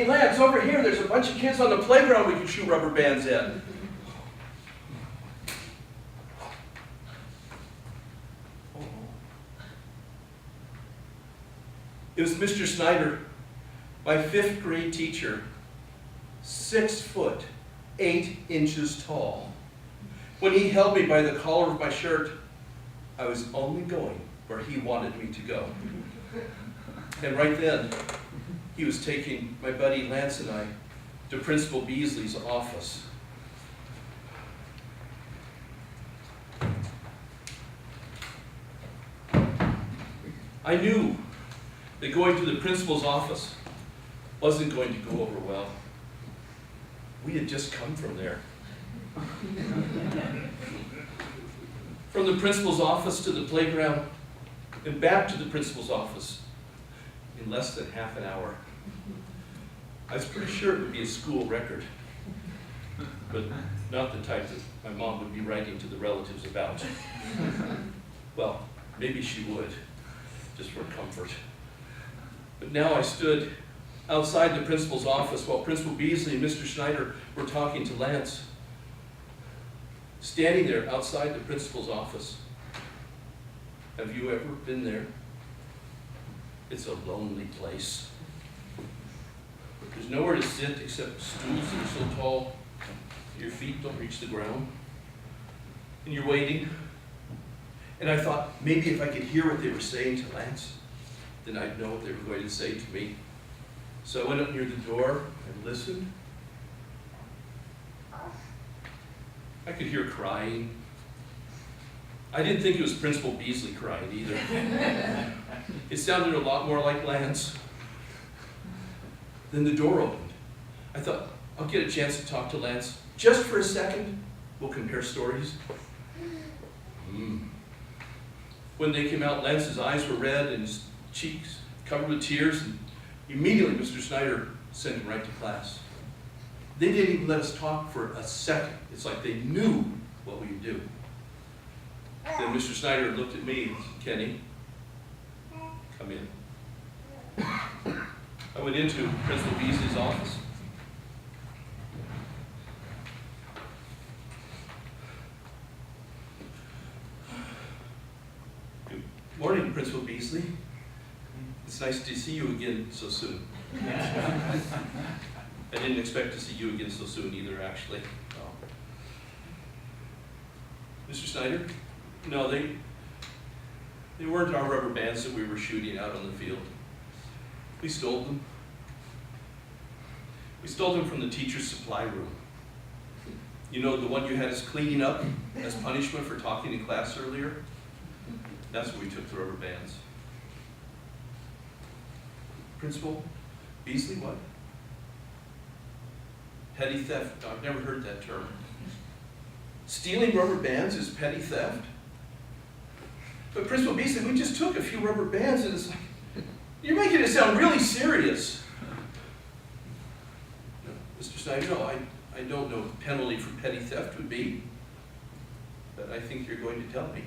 Hey, Lance, over here, there's a bunch of kids on the playground we can shoot rubber bands in. It was Mr. Snyder, my 5th grade teacher, 6 foot, 8 inches tall. When he held me by the collar of my shirt, I was only going where he wanted me to go. And right then, he was taking my buddy Lance and I to Principal Beasley's office. I knew that going to the principal's office wasn't going to go over well. We had just come from there. From the principal's office to the playground and back to the principal's office in less than half an hour. I was pretty sure it would be a school record, but not the type that my mom would be writing to the relatives about. Well, maybe she would, just for comfort. But now I stood outside the principal's office while Principal Beasley and Mr. Snyder were talking to Lance. Standing there outside the principal's office. Have you ever been there? It's a lonely place. There's nowhere to sit except stools that are so tall your feet don't reach the ground. And you're waiting. And I thought, maybe if I could hear what they were saying to Lance, then I'd know what they were going to say to me. So I went up near the door and listened. I could hear crying. I didn't think it was Principal Beasley crying either. It sounded a lot more like Lance. Then the door opened. I thought, I'll get a chance to talk to Lance just for a second. We'll compare stories. When they came out, Lance's eyes were red and his cheeks covered with tears, and immediately Mr. Snyder sent him right to class. They didn't even let us talk for a second. It's like they knew what we would do. Then Mr. Snyder looked at me and said, Kenny, come in. I went into Principal Beasley's office. Good morning, Principal Beasley. It's nice to see you again so soon. I didn't expect to see you again so soon either, actually. Mr. Snyder? No, they weren't our rubber bands that we were shooting out on the field. We stole them. We stole them from the teacher's supply room. You know, the one you had us cleaning up as punishment for talking in class earlier? That's where we took the rubber bands. Principal Beasley, what? Petty theft. I've never heard that term. Stealing rubber bands is petty theft? But Principal Beasley, we just took a few rubber bands and it's like, you're making it sound really serious. No, Mr. Snyder, no, I don't know what the penalty for petty theft would be, but I think you're going to tell me.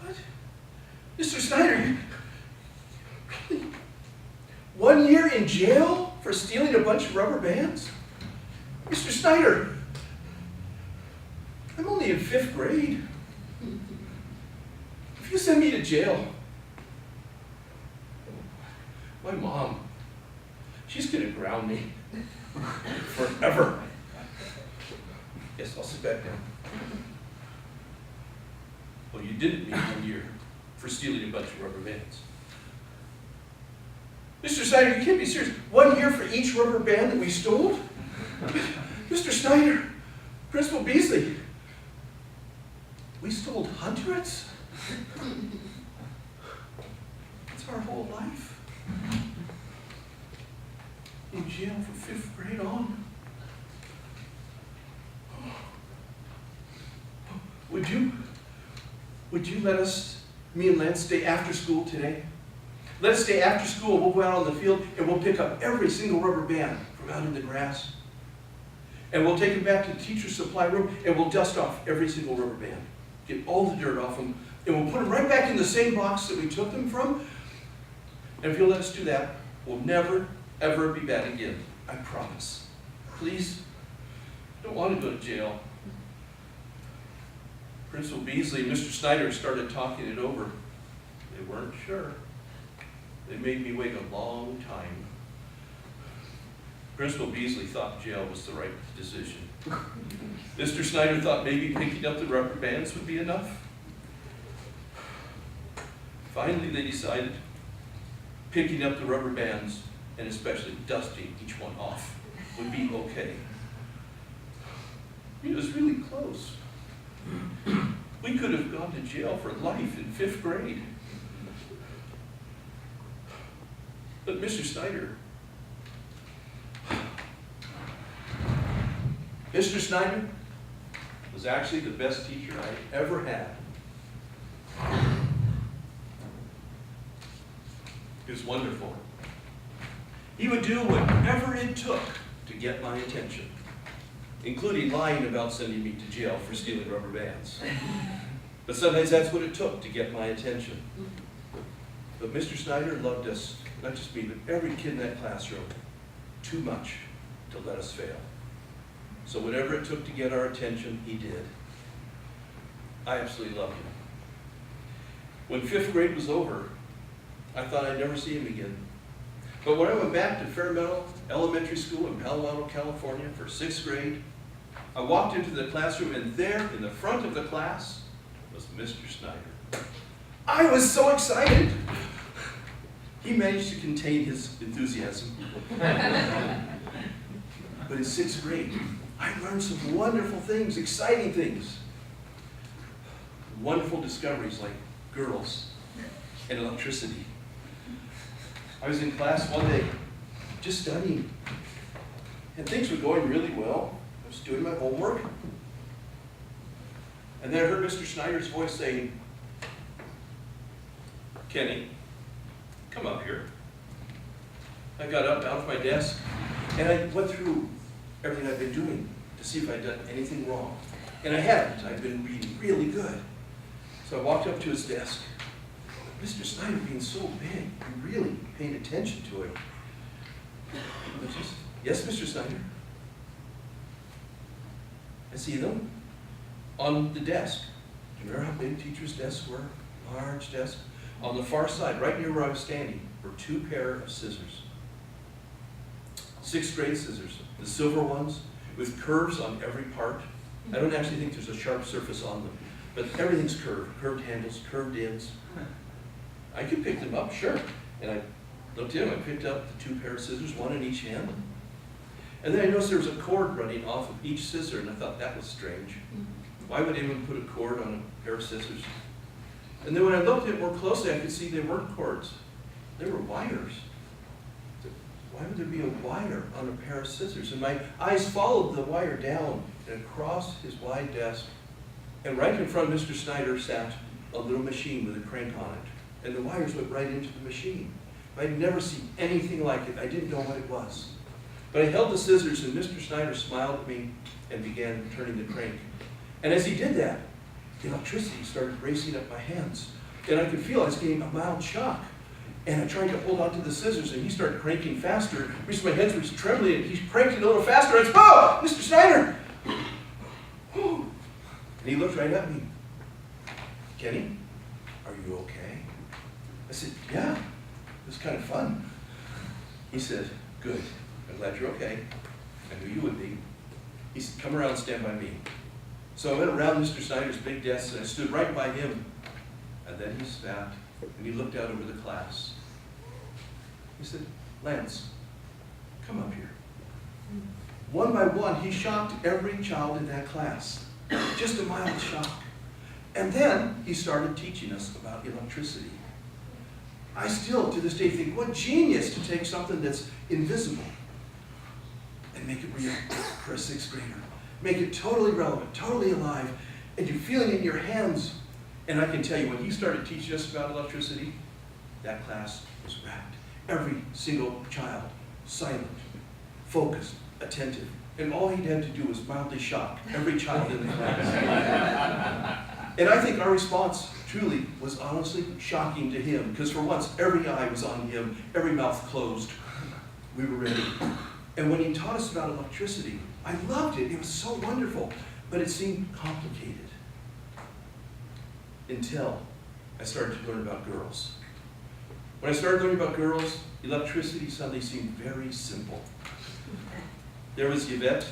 What? Mr. Snyder, really? 1 year in jail for stealing a bunch of rubber bands? Mr. Snyder, I'm only in 5th grade. If you send me to jail, my mom, she's going to ground me forever. Yes, I'll sit back down. Well, you didn't mean 1 year for stealing a bunch of rubber bands. Mr. Snyder, you can't be serious. 1 year for each rubber band that we stole? Mr. Snyder, Principal Beasley, we stole hundreds? That's our whole life. In jail from 5th grade on. Would you let us, me and Lance, stay after school today? Let us stay after school, we'll go out on the field and we'll pick up every single rubber band from out in the grass. And we'll take them back to the teacher's supply room and we'll dust off every single rubber band. Get all the dirt off them and we'll put them right back in the same box that we took them from. And if you'll let us do that, we'll never, ever be bad again. I promise. Please, I don't want to go to jail. Principal Beasley and Mr. Snyder started talking it over. They weren't sure. They made me wait a long time. Principal Beasley thought jail was the right decision. Mr. Snyder thought maybe picking up the rubber bands would be enough. Finally, they decided picking up the rubber bands and especially dusting each one off would be okay. It was really close. We could have gone to jail for life in 5th grade. But Mr. Snyder was actually the best teacher I ever had. He was wonderful. He would do whatever it took to get my attention, including lying about sending me to jail for stealing rubber bands. But sometimes that's what it took to get my attention. But Mr. Snyder loved us, not just me, but every kid in that classroom, too much to let us fail. So whatever it took to get our attention, he did. I absolutely loved him. When 5th grade was over, I thought I'd never see him again. But when I went back to Fairmeadow Elementary School in Palo Alto, California for 6th grade, I walked into the classroom and there in the front of the class was Mr. Snyder. I was so excited. He managed to contain his enthusiasm. But in 6th grade, I learned some wonderful things, exciting things. Wonderful discoveries like girls and electricity. I was in class one day, just studying, and things were going really well. I was doing my homework, and then I heard Mr. Snyder's voice saying, "Kenny, come up here." I got up out of my desk, and I went through everything I'd been doing to see if I'd done anything wrong. And I hadn't. I'd been reading really good. So I walked up to his desk. Mr. Snyder being so big, I really paid attention to him. Yes, Mr. Snyder? I see them on the desk. Do you remember how big teachers' desks were? Large desk. On the far side, right near where I was standing, were 2 pairs of scissors. 6th grade scissors, the silver ones with curves on every part. I don't actually think there's a sharp surface on them, but everything's curved handles, curved ends. I could pick them up, sure. And I looked in, I picked up the 2 pairs of scissors, one in each hand. And then I noticed there was a cord running off of each scissor, and I thought that was strange. Why would anyone put a cord on a pair of scissors? And then when I looked at it more closely, I could see they weren't cords. They were wires. Why would there be a wire on a pair of scissors? And my eyes followed the wire down and across his wide desk. And right in front of Mr. Snyder sat a little machine with a crank on it. And the wires went right into the machine. I'd never seen anything like it. I didn't know what it was. But I held the scissors, and Mr. Snyder smiled at me and began turning the crank. And as he did that, the electricity started racing up my hands. And I could feel I was getting a mild shock. And I tried to hold on to the scissors, and he started cranking faster. My hands were trembling, and he cranked it a little faster. I said, "Oh, Mr. Snyder!" And he looked right at me. "Kenny, are you okay?" I said, "Yeah, it was kind of fun." He said, "Good, I'm glad you're okay. I knew you would be." He said, "Come around and stand by me." So I went around Mr. Snyder's big desk, and I stood right by him. And then he sat, and he looked out over the class. He said, "Lance, come up here." One by one, he shocked every child in that class. Just a mild shock. And then he started teaching us about electricity. I still, to this day, think, what genius to take something that's invisible and make it real for a 6th grader. Make it totally relevant, totally alive, and you're feeling it in your hands. And I can tell you, when he started teaching us about electricity, that class was rapt. Every single child, silent, focused, attentive. And all he had to do was mildly shock every child in the class. And I think our response truly was honestly shocking to him, because for once, every eye was on him, every mouth closed. We were ready. And when he taught us about electricity, I loved it. It was so wonderful, but it seemed complicated. Until I started to learn about girls. When I started learning about girls, electricity suddenly seemed very simple. There was Yvette.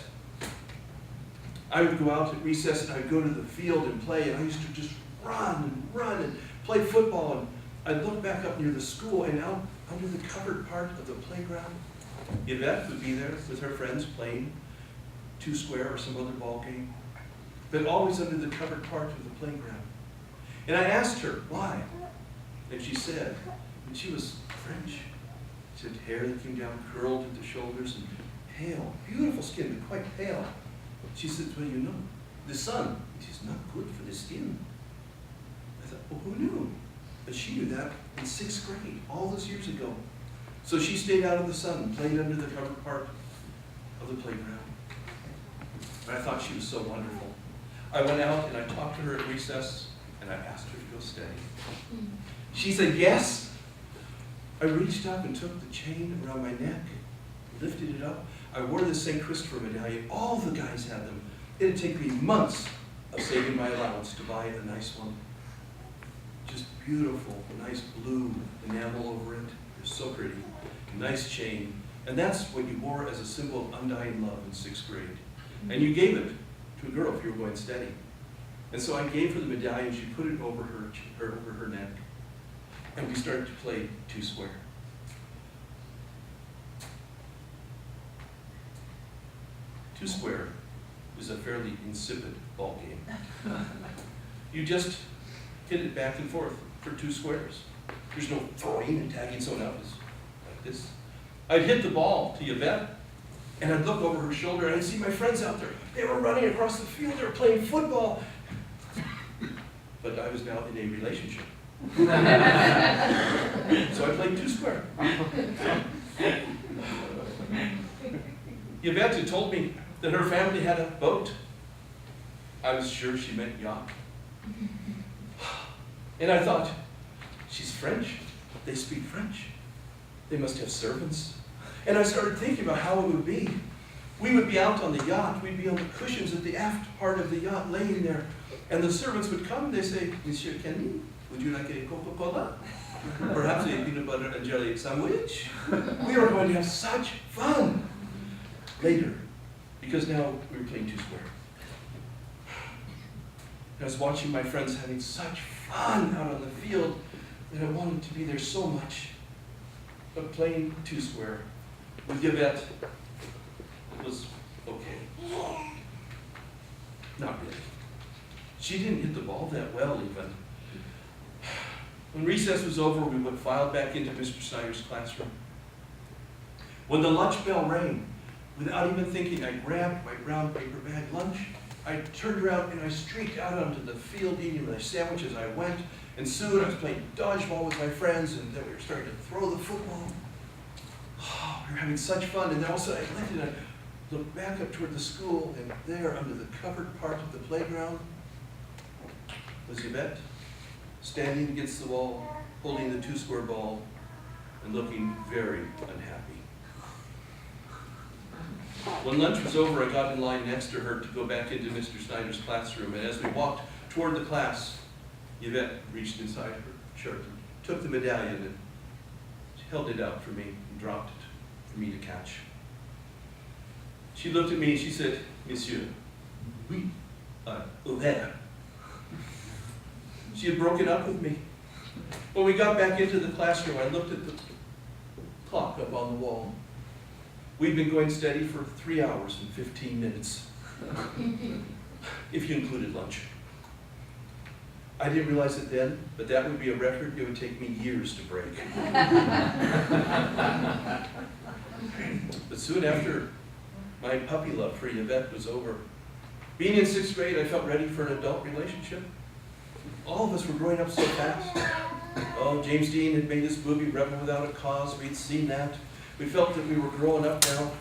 I would go out at recess and I'd go to the field and play, and I used to just run and play football. And I'd look back up near the school, and out under the covered part of the playground, Yvette would be there with her friends playing two square or some other ball game, but always under the covered part of the playground. And I asked her why, and she said, and she was French. She had hair that came down, curled at the shoulders, and pale, beautiful skin, but quite pale. She said, well, you know, the sun, it is not good for the skin. I thought, well, who knew? But she knew that in 6th grade, all those years ago. So she stayed out of the sun and played under the covered part of the playground. And I thought she was so wonderful. I went out and I talked to her at recess, and I asked her to go stay. She said yes. I reached up and took the chain around my neck, lifted it up. I wore the St. Christopher medallion. All the guys had them. It'd take me months of saving my allowance to buy a nice one. Just beautiful, nice blue enamel over it. It was so pretty. Nice chain. And that's what you wore as a symbol of undying love in 6th grade. And you gave it to a girl if you were going steady. And so I gave her the medallion. She put it over her neck. And we started to play two square. Two square is a fairly insipid ball game. You just hit it back and forth for two squares. There's no throwing and tagging someone out. It's like this. I'd hit the ball to Yvette, and I'd look over her shoulder, and I'd see my friends out there. They were running across the field. They were playing football. But I was now in a relationship. So I played two square. Yvette had told me that her family had a boat. I was sure she meant yacht. And I thought, she's French. They speak French. They must have servants. And I started thinking about how it would be. We would be out on the yacht. We'd be on the cushions at the aft part of the yacht laying there. And the servants would come and they'd say, Monsieur Kenny, would you like a Coca-Cola? Perhaps a peanut butter and jelly sandwich? We were going to have such fun later, because now we were playing two square. I was watching my friends having such fun out on the field that I wanted to be there so much. But playing two square with Yvette was okay. Not really. She didn't hit the ball that well even. When recess was over, we would file back into Mr. Snyder's classroom. When the lunch bell rang, without even thinking, I grabbed my brown paper bag lunch. I turned around and I streaked out onto the field eating my sandwich as I went. And soon I was playing dodgeball with my friends, and then we were starting to throw the football. Oh, we were having such fun. And then all of a sudden I lifted and I looked back up toward the school, and there under the covered part of the playground was Yvette, standing against the wall, holding the two square ball and looking very unhappy. When lunch was over, I got in line next to her to go back into Mr. Snyder's classroom, and as we walked toward the class, Yvette reached inside her shirt and took the medallion and she held it out for me and dropped it for me to catch. She looked at me and she said, Monsieur, oui, ouvert. She had broken up with me. When we got back into the classroom, I looked at the clock up on the wall. We'd been going steady for 3 hours and 15 minutes, if you included lunch. I didn't realize it then, but that would be a record it would take me years to break. But soon after, my puppy love for Yvette was over. Being in 6th grade, I felt ready for an adult relationship. All of us were growing up so fast. Oh, James Dean had made this movie, Rebel Without a Cause. We'd seen that. We felt that we were growing up now.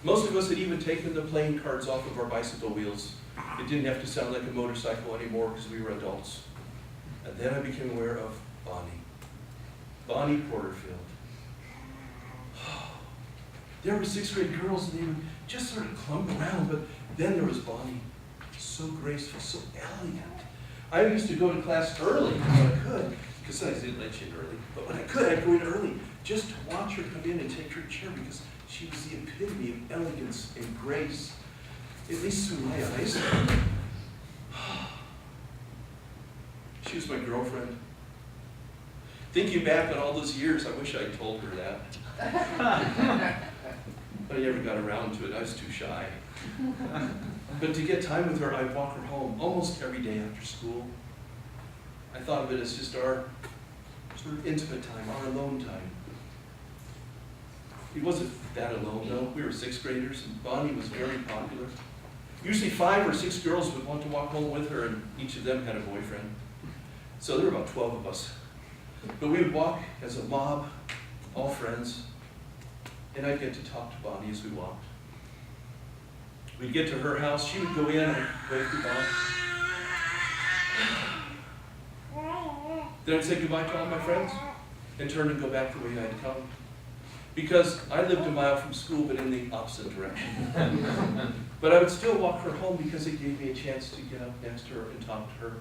Most of us had even taken the playing cards off of our bicycle wheels. It didn't have to sound like a motorcycle anymore because we were adults. And then I became aware of Bonnie Porterfield. There were sixth grade girls and they would just sort of clump around, but then there was Bonnie, so graceful, so elegant. I used to go to class early when I could, because I didn't let you in early, but when I could, I'd go in early just to watch her come in and take her chair, because she was the epitome of elegance and grace, at least through my eyes. She was my girlfriend. Thinking back on all those years, I wish I'd told her that. But I never got around to it. I was too shy. But to get time with her, I'd walk her home almost every day after school. I thought of it as just our sort of intimate time, our alone time. It wasn't that alone, though. We were sixth graders, and Bonnie was very popular. Usually 5 or 6 girls would want to walk home with her, and each of them had a boyfriend. So there were about 12 of us. But we would walk as a mob, all friends, and I'd get to talk to Bonnie as we walked. We'd get to her house, she would go in and wave goodbye. Then I'd say goodbye to all my friends and turn and go back the way I'd come. Because I lived a mile from school, but in the opposite direction. But I would still walk her home because it gave me a chance to get up next to her and talk to her.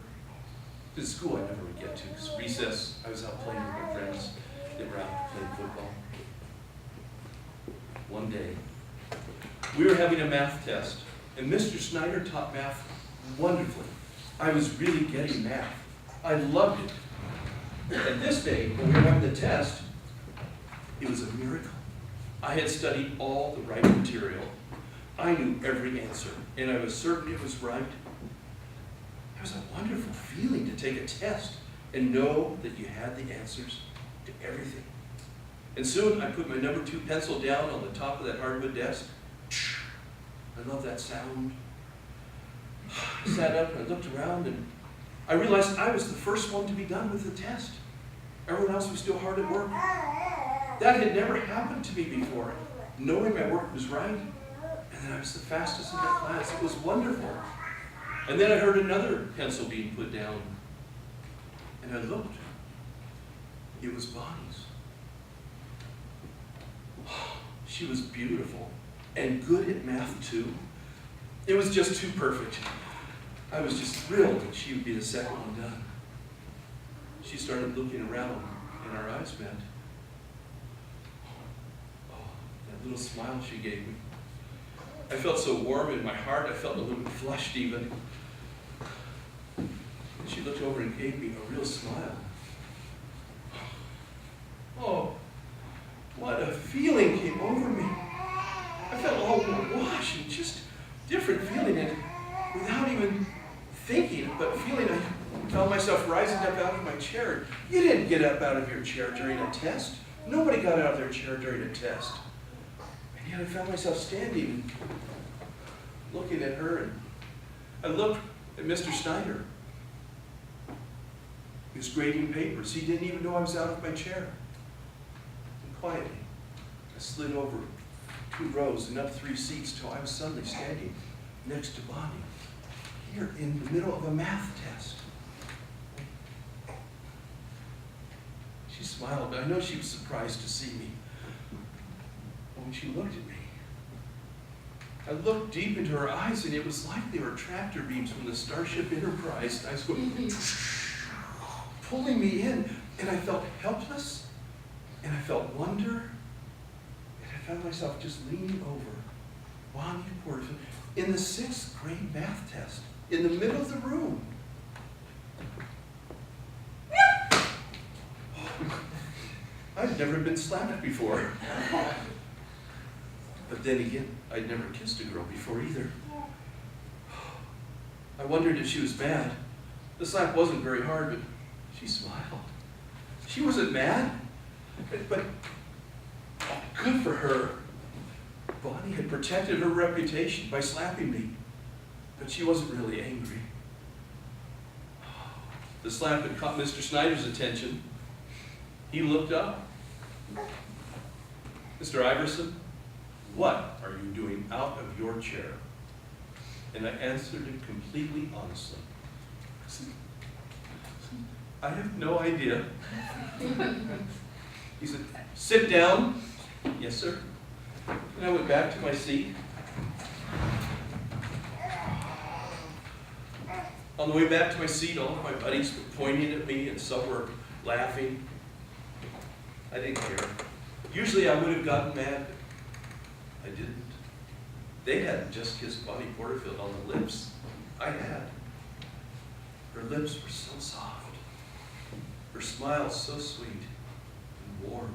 Because school I never would get to, because recess, I was out playing with my friends. They were out playing football. One day, we were having a math test, and Mr. Snyder taught math wonderfully. I was really getting math. I loved it. And this day, when we were having the test, it was a miracle. I had studied all the right material. I knew every answer, and I was certain it was right. It was a wonderful feeling to take a test and know that you had the answers to everything. And soon I put my number 2 pencil down on the top of that hardwood desk. I love that sound. I sat up and I looked around and I realized I was the first one to be done with the test. Everyone else was still hard at work. That had never happened to me before. Knowing my work was right, and then I was the fastest in my class. It was wonderful. And then I heard another pencil being put down. And I looked. It was Bonnie's. She was beautiful and good at math too. It was just too perfect. I was just thrilled that she would be the second one done. She started looking around and our eyes met. Oh, that little smile she gave me. I felt so warm in my heart, I felt a little bit flushed even. And she looked over and gave me a real smile. Oh, what a feeling came over me. I felt all awash and just different feeling, and without even thinking, but feeling, I found myself rising up out of my chair. You didn't get up out of your chair during a test. Nobody got out of their chair during a test. And yet I found myself standing, looking at her, and I looked at Mr. Snyder. He was grading papers. He didn't even know I was out of my chair. And quietly, I slid over 2 rows and up 3 seats till I was suddenly standing next to Bonnie, here in the middle of a math test. She smiled, but I know she was surprised to see me. But when she looked at me, I looked deep into her eyes, and it was like they were tractor beams from the Starship Enterprise. I was going, pulling me in, and I felt helpless, and I felt wonder, and I found myself just leaning over Bonnie Porterfield in the 6th grade math test, in the middle of the room. I'd never been slapped before. But then again, I'd never kissed a girl before either. I wondered if she was mad. The slap wasn't very hard, but she smiled. She wasn't mad, but good for her. Bonnie had protected her reputation by slapping me, but she wasn't really angry. The slap had caught Mr. Snyder's attention. He looked up. Mr. Iverson, what are you doing out of your chair? And I answered him completely honestly. I have no idea. He said, sit down. Yes, sir. And I went back to my seat. On the way back to my seat, all of my buddies were pointing at me and some were laughing. I didn't care. Usually I would have gotten mad. I didn't. They hadn't just kissed Bonnie Porterfield on the lips. I had. Her lips were so soft. Her smile so sweet and warm.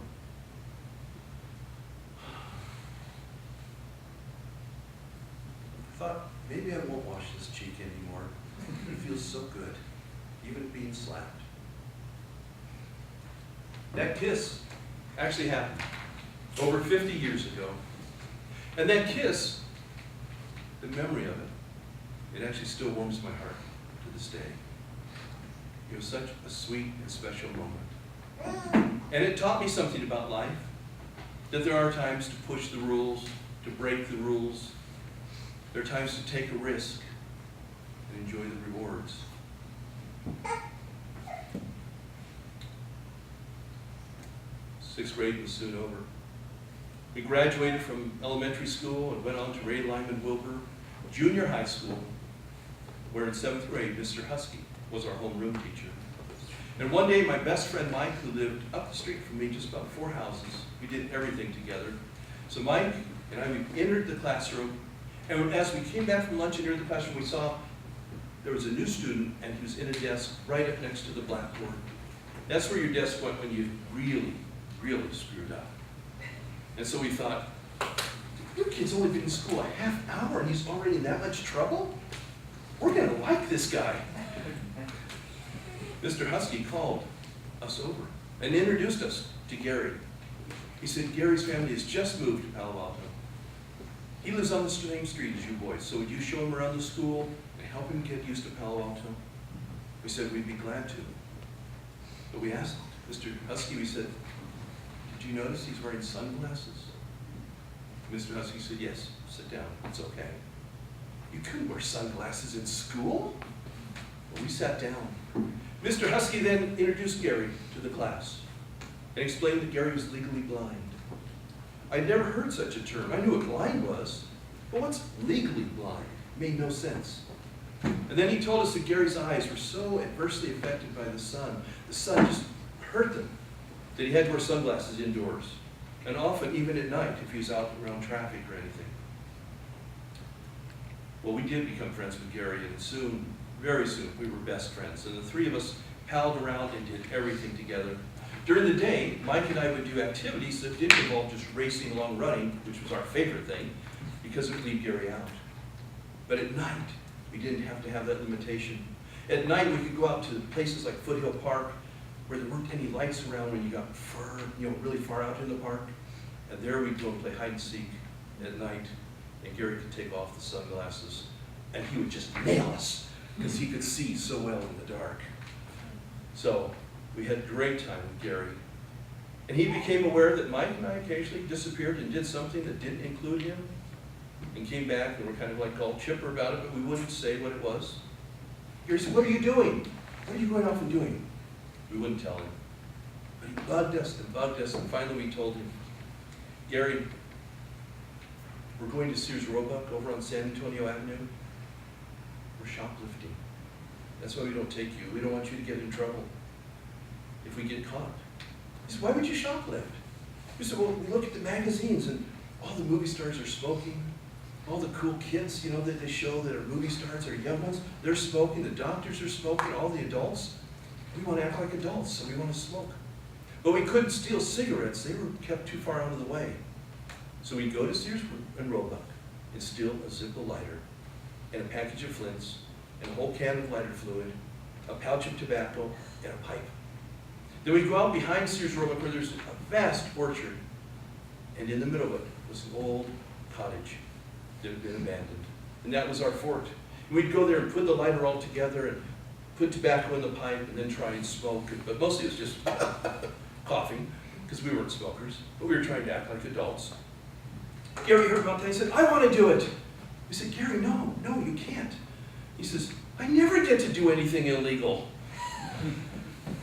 I thought, maybe I won't wash this cheek anymore. It feels so good, even being slapped. That kiss actually happened over 50 years ago. And that kiss, the memory of it, it actually still warms my heart to this day. It was such a sweet and special moment. And it taught me something about life, that there are times to push the rules, to break the rules. There are times to take a risk and enjoy the rewards. Sixth grade was soon over. We graduated from elementary school and went on to Ray Lyman Wilbur Junior High School, where in seventh grade, Mr. Husky was our homeroom teacher. And one day, my best friend Mike, who lived up the street from me, just about 4 houses, we did everything together. So Mike and I, we entered the classroom, and as we came back from lunch and entered the classroom, we saw there was a new student, and he was in a desk right up next to the blackboard. That's where your desk went when you really, really screwed up. And so we thought, your kid's only been in school a half hour and he's already in that much trouble? We're gonna like this guy. Mr. Husky called us over and introduced us to Gary. He said, Gary's family has just moved to Palo Alto. He lives on the same street as you boys, so would you show him around the school and help him get used to Palo Alto? We said we'd be glad to. But we asked Mr. Husky, we said, did you notice he's wearing sunglasses? Mr. Husky said, yes, sit down, it's okay. You couldn't wear sunglasses in school? Well, we sat down. Mr. Husky then introduced Gary to the class and explained that Gary was legally blind. I'd never heard such a term. I knew what blind was, but what's legally blind? It made no sense. And then he told us that Gary's eyes were so adversely affected by the sun just hurt them, that he had to wear sunglasses indoors, and often even at night if he was out around traffic or anything. Well, we did become friends with Gary, and soon, very soon, we were best friends. And the three of us palled around and did everything together. During the day, Mike and I would do activities that didn't involve just racing along running, which was our favorite thing, because it would leave Gary out. But at night, we didn't have to have that limitation. At night, we could go out to places like Foothill Park, where there weren't any lights around when you got really far out in the park. And there we'd go and play hide and seek at night, and Gary could take off the sunglasses, and he would just nail us, because he could see so well in the dark. So we had a great time with Gary. And he became aware that Mike and I occasionally disappeared and did something that didn't include him, and came back and were kind of like all chipper about it, but we wouldn't say what it was. Gary said, what are you doing? What are you going off and doing? We wouldn't tell him. But he bugged us, and finally we told him, Gary, we're going to Sears Roebuck over on San Antonio Avenue. We're shoplifting. That's why we don't take you. We don't want you to get in trouble if we get caught. He said, why would you shoplift? We said, well, we look at the magazines and all the movie stars are smoking. All the cool kids, that they show that are movie stars, are young ones, they're smoking. The doctors are smoking, all the adults. We want to act like adults, so we want to smoke. But we couldn't steal cigarettes. They were kept too far out of the way. So we'd go to Sears and Roebuck and steal a Zippo lighter and a package of Flints and a whole can of lighter fluid, a pouch of tobacco, and a pipe. Then we'd go out behind Sears Roebuck where there's a vast orchard, and in the middle of it was an old cottage that had been abandoned. And that was our fort. And we'd go there and put the lighter all together and put tobacco in the pipe and then try and smoke. But mostly it was just coughing, because we weren't smokers, but we were trying to act like adults. Gary heard about that. He said, I want to do it. We said, Gary, no, you can't. He says, I never get to do anything illegal.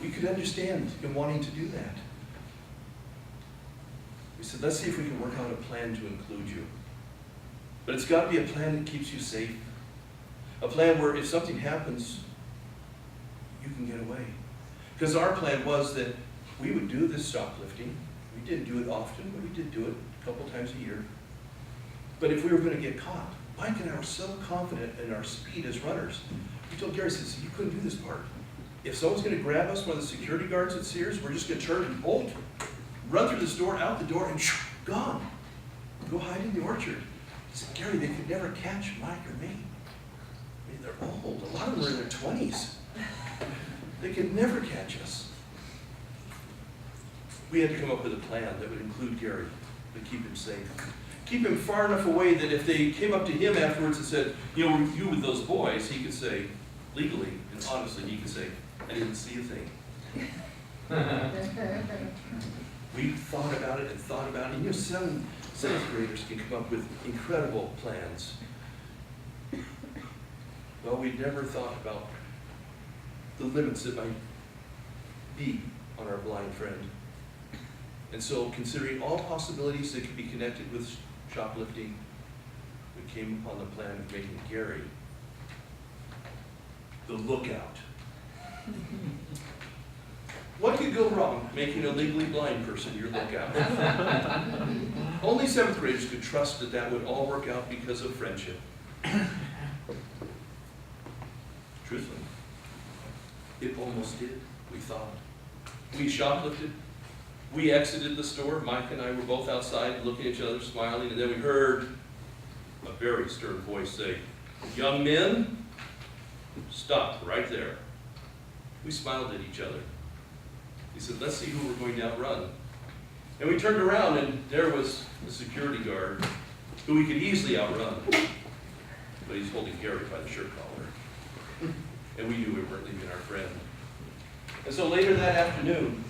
we could understand him wanting to do that. We said, let's see if we can work out a plan to include you. But it's got to be a plan that keeps you safe. A plan where if something happens, you can get away. Because our plan was that we would do this shoplifting. We didn't do it often, but we did do it a couple times a year. But if we were going to get caught, Mike and I were so confident in our speed as runners. We told Gary, says, you couldn't do this part. If someone's going to grab us, one of the security guards at Sears, we're just going to turn and bolt, run through this door, out the door, and gone. Go hide in the orchard. He said, Gary, they could never catch Mike or me. I mean, they're old. A lot of them are in their 20s. They could never catch us. We had to come up with a plan that would include Gary to keep him safe. Keep him far enough away that if they came up to him afterwards and said, you know, were you with those boys? He could say, legally and honestly, he could say, I didn't see a thing. We thought about it and thought about it. You know, seventh graders can come up with incredible plans. Well, we never thought about the limits that might be on our blind friend. And so, considering all possibilities that could be connected with shoplifting, we came upon the plan of making Gary the lookout. What could go wrong making a legally blind person your lookout? Only seventh graders could trust that that would all work out because of friendship. Truthfully, it almost did, we thought. We shoplifted. We exited the store. Mike and I were both outside looking at each other, smiling, and then we heard a very stern voice say, young men, stop right there. We smiled at each other. He said, let's see who we're going to outrun. And we turned around, and there was the security guard, who we could easily outrun. But he's holding Gary by the shirt collar. And we knew we weren't leaving our friend. And so later that afternoon,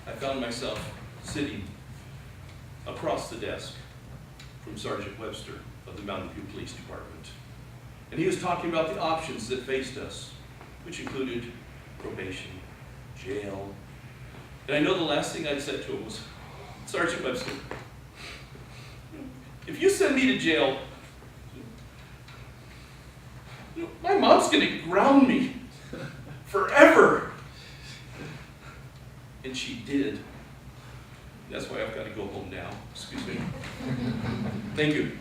I found myself sitting across the desk from Sergeant Webster of the Mountain View Police Department. And he was talking about the options that faced us, which included probation, jail. And I know the last thing I said to him was, Sergeant Webster, if you send me to jail, my mom's going to ground me forever. And she did. That's why I've got to go home now. Excuse me. Thank you.